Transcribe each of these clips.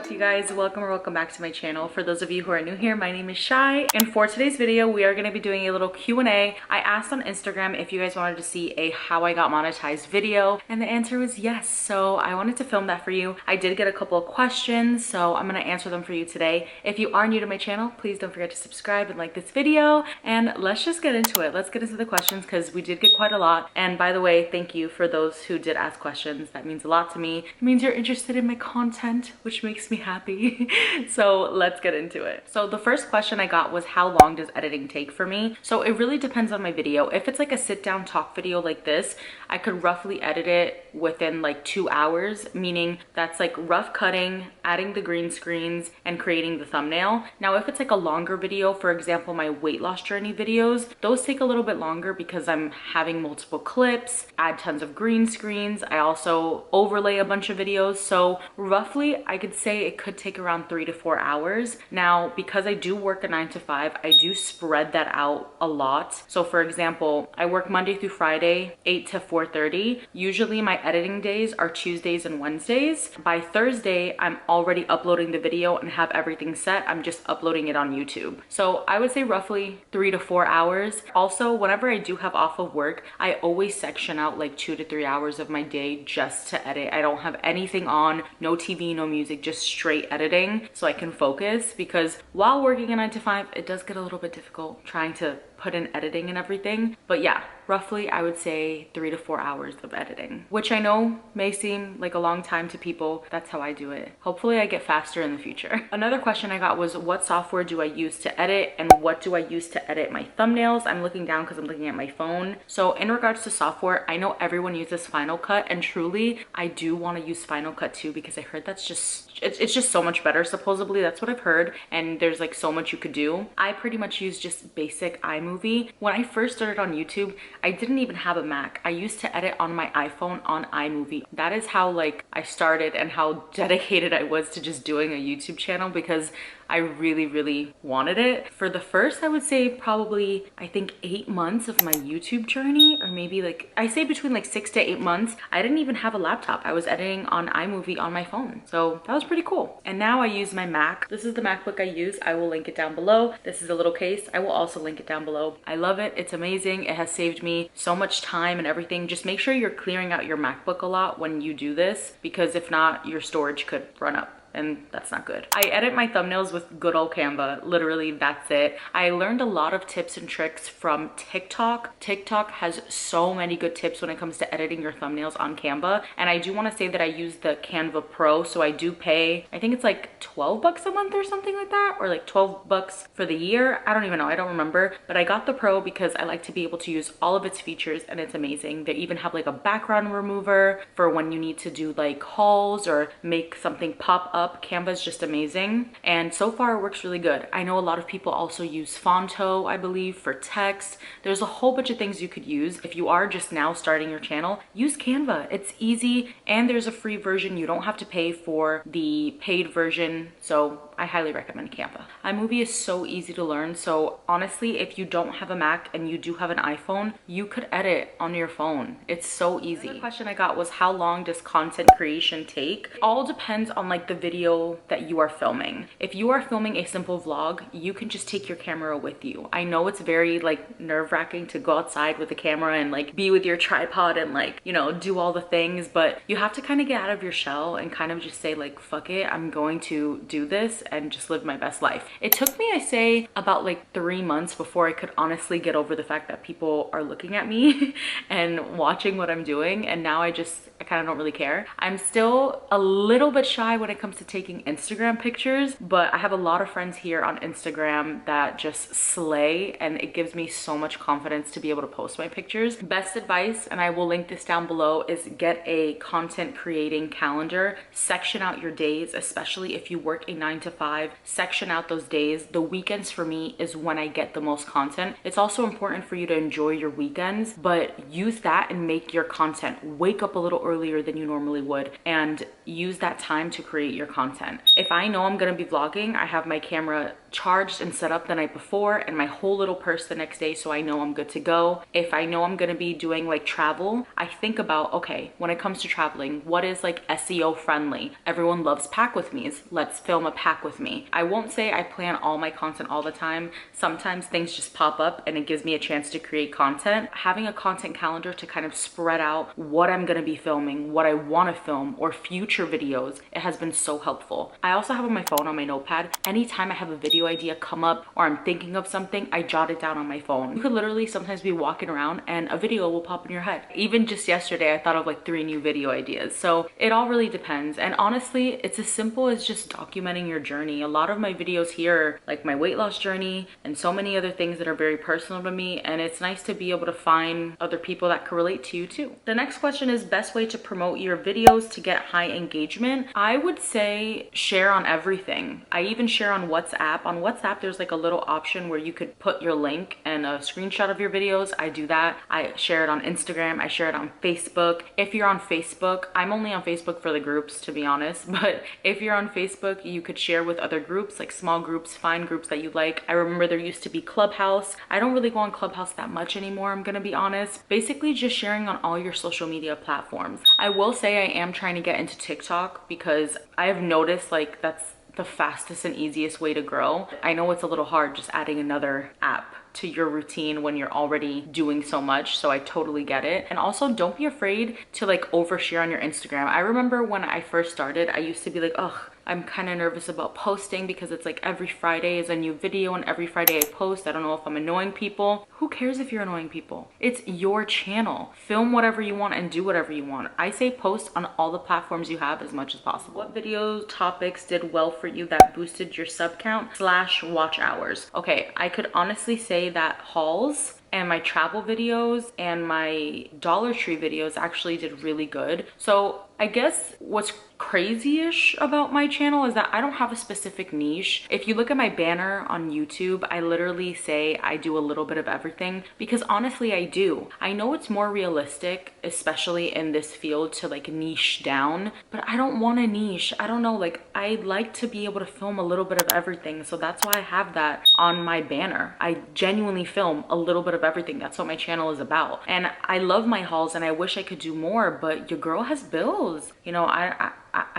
up, you guys? Welcome back to my channel. For those of you who are new here, my name is Shy, and for today's video we are going to be doing a little Q&A. I asked on Instagram if you guys wanted to see a how I got monetized video, and the answer was yes. So I wanted to film that for you. I did get a couple of questions, so I'm going to answer them for you today. If you are new to my channel, please don't forget to subscribe and like this video, and let's just get into it. Let's get into the questions because we did get quite a lot. And by the way, thank you for those who did ask questions. That means a lot to me. It means you're interested in my content, which makes me happy. So let's get into it. So the first question I got was, how long does editing take for me? So it really depends on my video. If it's like a sit down talk video like this, I could roughly edit it within like 2 hours, meaning that's like rough cutting, adding the green screens, and creating the thumbnail. Now if it's like a longer video, for example my weight loss journey videos, those take a little bit longer because I'm having multiple clips, add tons of green screens, I also overlay a bunch of videos. So roughly I could say it could take around 3 to 4 hours. Now because I do work a 9 to 5, I do spread that out a lot. So for example, I work Monday through Friday 8 to 4:30. Usually my editing days are Tuesdays and Wednesdays. By Thursday I'm already uploading the video and have everything set. I'm just uploading it on YouTube. So I would say roughly 3 to 4 hours. Also, whenever I do have off of work, I always section out like 2 to 3 hours of my day just to edit. I don't have anything on, no TV, no music, just straight editing so I can focus, because while working a 9 to 5, it does get a little bit difficult trying to put in editing and everything. But yeah, roughly I would say 3 to 4 hours of editing, which I know may seem like a long time to people. That's how I do it. Hopefully I get faster in the future. Another question I got was, what software do I use to edit and what do I use to edit my thumbnails? I'm looking down because I'm looking at my phone. So in regards to software, I know everyone uses Final Cut, and truly I do want to use Final Cut too, because I heard that's just it's just so much better. Supposedly that's what I've heard, and there's like so much you could do. I pretty much use just basic iMovie. When I first started on YouTube, I didn't even have a Mac. I used to edit on my iPhone on iMovie. That is how like I started and how dedicated I was to just doing a YouTube channel, because I really wanted it. For the first, I would say probably, I think 8 months of my YouTube journey, or maybe like, I say between like 6 to 8 months, I didn't even have a laptop. I was editing on iMovie on my phone. So that was pretty cool. And now I use my Mac. This is the MacBook I use. I will link it down below. This is a little case. I will also link it down below. I love it. It's amazing. It has saved me so much time and everything. Just make sure you're clearing out your MacBook a lot when you do this, because if not, your storage could run up, and that's not good. I edit my thumbnails with good old Canva. Literally, that's it. I learned a lot of tips and tricks from TikTok. TikTok has so many good tips when it comes to editing your thumbnails on Canva. And I do want to say that I use the Canva Pro, so I do pay, I think it's like 12 bucks a month or something like that, or like 12 bucks for the year. I don't even know, I don't remember. But I got the Pro because I like to be able to use all of its features, and it's amazing. They even have like a background remover for when you need to do like hauls or make something pop up. Canva is just amazing, and so far it works really good. I know a lot of people also use Fonto, I believe, for text. There's a whole bunch of things you could use. If you are just now starting your channel, use Canva. It's easy, and there's a free version. You don't have to pay for the paid version, so I highly recommend Canva. iMovie is so easy to learn, so honestly, if you don't have a Mac and you do have an iPhone, you could edit on your phone. It's so easy. Another question I got was, how long does content creation take? It all depends on like the video that you are filming. If you are filming a simple vlog, you can just take your camera with you. I know it's very like nerve-wracking to go outside with the camera and like be with your tripod and like, you know, do all the things, but you have to kind of get out of your shell and kind of just say like, fuck it, I'm going to do this and just live my best life. It took me, I say, about like 3 months before I could honestly get over the fact that people are looking at me and watching what I'm doing, and now I kind of don't really care. I'm still a little bit shy when it comes to taking Instagram pictures, but I have a lot of friends here on Instagram that just slay, and it gives me so much confidence to be able to post my pictures. Best advice, and I will link this down below, is get a content creating calendar. Section out your days, especially if you work a 9 to 5. Section out those days. The weekends for me is when I get the most content. It's also important for you to enjoy your weekends, but use that and make your content. Wake up a little earlier than you normally would and use that time to create your content. If I know I'm gonna be vlogging, I have my camera charged and set up the night before and my whole little purse the next day, so I know I'm good to go. If I know I'm gonna be doing like travel, I think about, okay, when it comes to traveling, what is like SEO friendly? Everyone loves pack with me's. Let's film a pack with me. I won't say I plan all my content all the time. Sometimes things just pop up and it gives me a chance to create content. Having a content calendar to kind of spread out what I'm gonna be filming, what I wanna film, or future videos, it has been so helpful. I also have on my phone, on my notepad, anytime I have a video idea come up or I'm thinking of something, I jot it down on my phone. You could literally sometimes be walking around and a video will pop in your head. Even just yesterday, I thought of like 3 new video ideas. So it all really depends. And honestly, it's as simple as just documenting your journey. A lot of my videos here are like my weight loss journey and so many other things that are very personal to me. And it's nice to be able to find other people that can relate to you too. The next question is best way to promote your videos to get high engagement. I would say share on everything. I even share on WhatsApp. On WhatsApp, there's like a little option where you could put your link and a screenshot of your videos. I do that. I share it on Instagram. I share it on Facebook. If you're on Facebook, I'm only on Facebook for the groups, to be honest, but if you're on Facebook, you could share with other groups, like small groups, find groups that you like. I remember there used to be Clubhouse. I don't really go on Clubhouse that much anymore, I'm gonna be honest. Basically just sharing on all your social media platforms. I will say I am trying to get into TikTok because I have noticed like that's the fastest and easiest way to grow. I know it's a little hard just adding another app to your routine when you're already doing so much, so I totally get it. And also don't be afraid to like overshare on your Instagram. I remember when I first started, I used to be like, ugh, I'm kind of nervous about posting because it's like every Friday is a new video and every Friday I post. I don't know if I'm annoying people. Who cares if you're annoying people? It's your channel. Film whatever you want and do whatever you want. I say post on all the platforms you have as much as possible. What video topics did well for you that boosted your sub count / watch hours? Okay, I could honestly say that hauls and my travel videos and my Dollar Tree videos actually did really good. So I guess what's crazy-ish about my channel is that I don't have a specific niche. If you look at my banner on YouTube, I literally say I do a little bit of everything because honestly I do. I know it's more realistic, especially in this field, to like niche down, but I don't want a niche. I don't know, like I like to be able to film a little bit of everything. So that's why I have that on my banner. I genuinely film a little bit of everything. That's what my channel is about. And I love my hauls and I wish I could do more, but your girl has bills. You know, I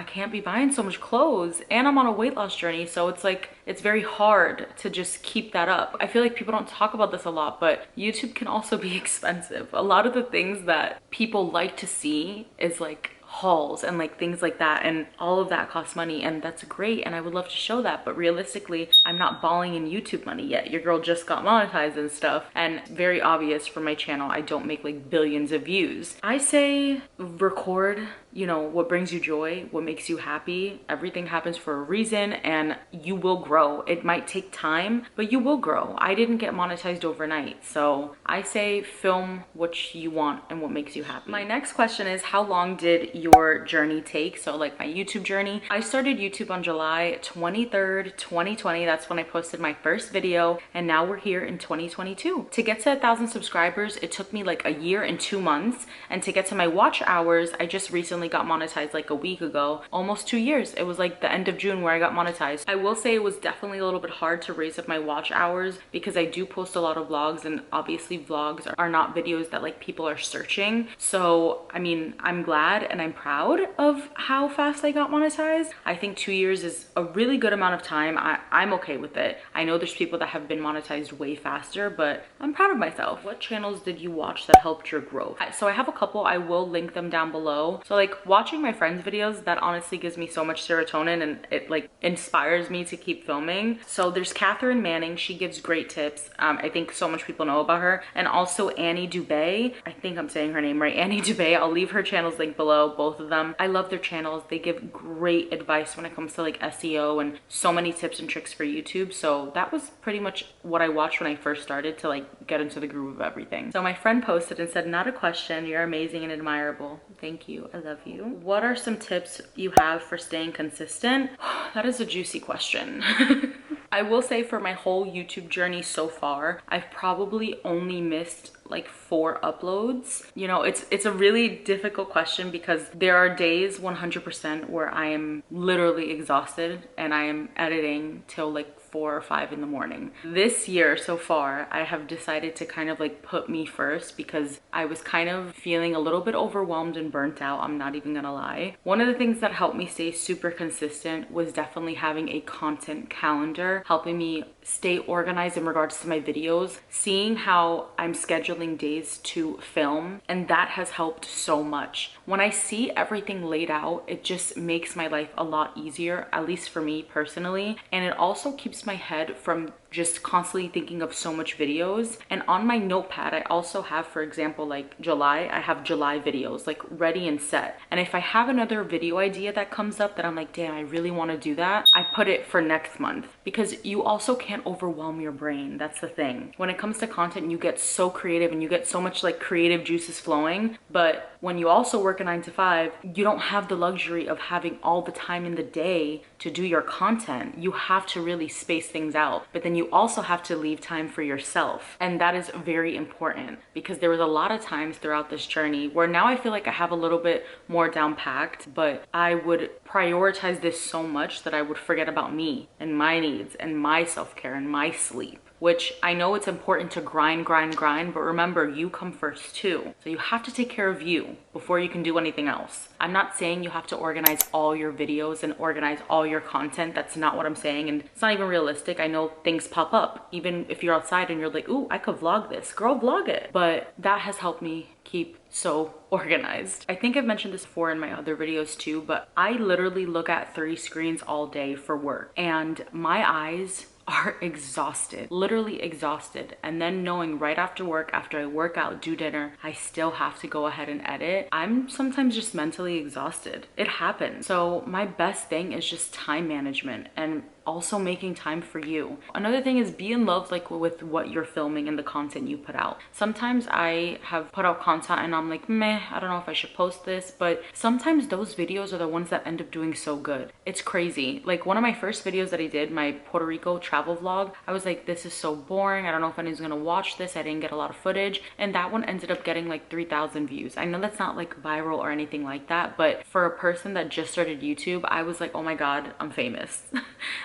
can't be buying so much clothes and I'm on a weight loss journey. So it's like, it's very hard to just keep that up. I feel like people don't talk about this a lot, but YouTube can also be expensive. A lot of the things that people like to see is like hauls and like things like that, and all of that costs money, and that's great and I would love to show that, but realistically I'm not balling in YouTube money yet. Your girl just got monetized and stuff, and very obvious for my channel I don't make like billions of views. I say record, you know, what brings you joy, what makes you happy. Everything happens for a reason and you will grow. It might take time, but you will grow. I didn't get monetized overnight, so I say film what you want and what makes you happy. My next question is, how long did your journey take? So like my YouTube journey, I started YouTube on July 23rd, 2020. That's when I posted my first video, and now we're here in 2022. To get to 1,000 subscribers, it took me like a year and 2 months, and to get to my watch hours, I just recently got monetized like a week ago, almost 2 years. It was like the end of June where I got monetized. I will say it was definitely a little bit hard to raise up my watch hours because I do post a lot of vlogs, and obviously vlogs are not videos that like people are searching. So I mean, I'm glad and I'm proud of how fast I got monetized. I think 2 years is a really good amount of time. I'm okay with it. I know there's people that have been monetized way faster, but I'm proud of myself. What channels did you watch that helped your growth? So I have a couple. I will link them down below. So like watching my friends' videos, that honestly gives me so much serotonin and it like inspires me to keep filming. So there's Catherine Manning. She gives great tips. I think so much people know about her. And also Annie Dubay. I think I'm saying her name right. Annie Dubay. I'll leave her channels linked below, both of them. I love their channels. They give great advice when it comes to like SEO and so many tips and tricks for YouTube. So that was pretty much what I watched when I first started to like get into the groove of everything. So my friend posted and said, "Not a question. You're amazing and admirable." Thank you. I love you. What are some tips you have for staying consistent? That is a juicy question. I will say for my whole YouTube journey so far, I've probably only missed like 4 uploads. You know, it's a really difficult question because there are days 100% where I am literally exhausted and I am editing till like 4 or 5 in the morning. This year so far, I have decided to kind of like put me first because I was kind of feeling a little bit overwhelmed and burnt out. I'm not even gonna lie. One of the things that helped me stay super consistent was definitely having a content calendar, helping me stay organized in regards to my videos, seeing how I'm scheduling days to film, and that has helped so much. When I see everything laid out, it just makes my life a lot easier, at least for me personally, and it also keeps my head from just constantly thinking of so much videos. And on my notepad, I also have, for example, like July, I have July videos like ready and set. And if I have another video idea that comes up that I'm like, damn, I really want to do that, I put it for next month, because you also can't overwhelm your brain. That's the thing. When it comes to content, you get so creative and you get so much like creative juices flowing. But when you also work a 9 to 5, you don't have the luxury of having all the time in the day to do your content. You have to really space things out, but then you also have to leave time for yourself. And that is very important, because there was a lot of times throughout this journey where now I feel like I have a little bit more down packed, but I would prioritize this so much that I would forget about me and my needs and my self-care and my sleep. Which I know it's important to grind, but remember, you come first too. So you have to take care of you before you can do anything else. I'm not saying you have to organize all your videos and organize all your content. That's not what I'm saying. And it's not even realistic. I know things pop up. Even if you're outside and you're like, ooh, I could vlog this. Girl, vlog it. But that has helped me keep so organized. I think I've mentioned this before in my other videos too, but I literally look at 3 screens all day for work. And my eyes are exhausted, literally exhausted. And then knowing right after work, after I work out, do dinner, I still have to go ahead and edit, I'm sometimes just mentally exhausted. It happens. So my best thing is just time management and also making time for you. Another thing is be in love like with what you're filming and the content you put out. Sometimes I have put out content and I'm like, meh, I don't know if I should post this, but sometimes those videos are the ones that end up doing so good. It's crazy. Like one of my first videos that I did, my Puerto Rico travel vlog, I was like, this is so boring. I don't know if anyone's gonna watch this. I didn't get a lot of footage. And that one ended up getting like 3,000 views. I know that's not like viral or anything like that, but for a person that just started YouTube, I was like, oh my God, I'm famous.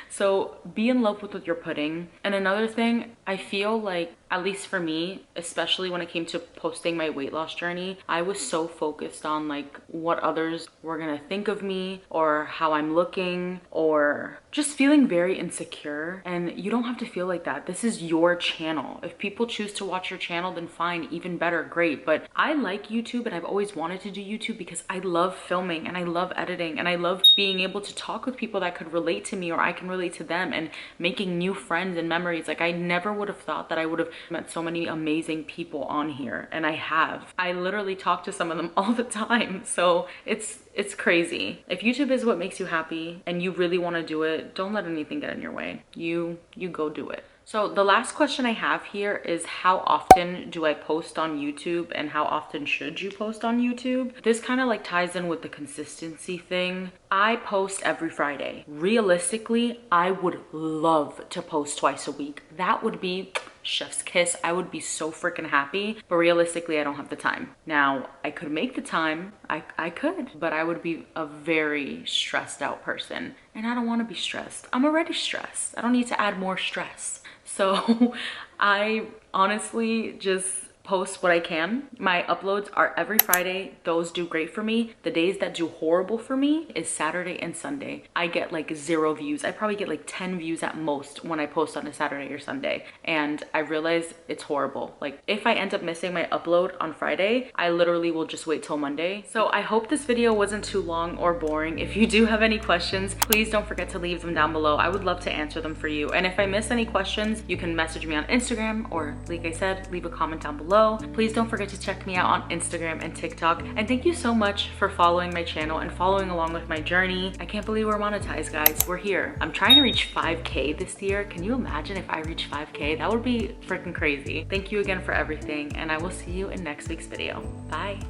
So be in love with what you're putting. And another thing, I feel like, at least for me, especially when it came to posting my weight loss journey, I was so focused on like what others were gonna think of me or how I'm looking, or just feeling very insecure. And you don't have to feel like that. This is your channel. If people choose to watch your channel, then fine, even better, great. But I like YouTube and I've always wanted to do YouTube because I love filming and I love editing and I love being able to talk with people that could relate to me or I can relate to them, and making new friends and memories. Like I never would have thought that I would have met so many amazing people on here, and I have. I literally talk to some of them all the time. So it's crazy. If YouTube is what makes you happy and you really want to do it, don't let anything get in your way. You go do it. So the last question I have here is, how often do I post on YouTube and how often should you post on YouTube? This kind of like ties in with the consistency thing. I post every Friday. Realistically, I would love to post twice a week. That would be chef's kiss. I would be so freaking happy, but realistically, I don't have the time. Now, I could make the time, I could, but I would be a very stressed out person, and I don't want to be stressed. I'm already stressed. I don't need to add more stress. So I honestly just post what I can. My uploads are every Friday. Those do great for me. The days that do horrible for me is Saturday and Sunday. I get like 0 views. I probably get like 10 views at most when I post on a Saturday or Sunday. And I realize it's horrible. Like if I end up missing my upload on Friday, I literally will just wait till Monday. So I hope this video wasn't too long or boring. If you do have any questions, please don't forget to leave them down below. I would love to answer them for you. And if I miss any questions, you can message me on Instagram, or like I said, leave a comment down below. Please don't forget to check me out on Instagram and TikTok. And thank you so much for following my channel and following along with my journey. I can't believe we're monetized, guys. We're here. I'm trying to reach 5K this year. Can you imagine if I reach 5K? That would be freaking crazy. Thank you again for everything, and I will see you in next week's video. Bye.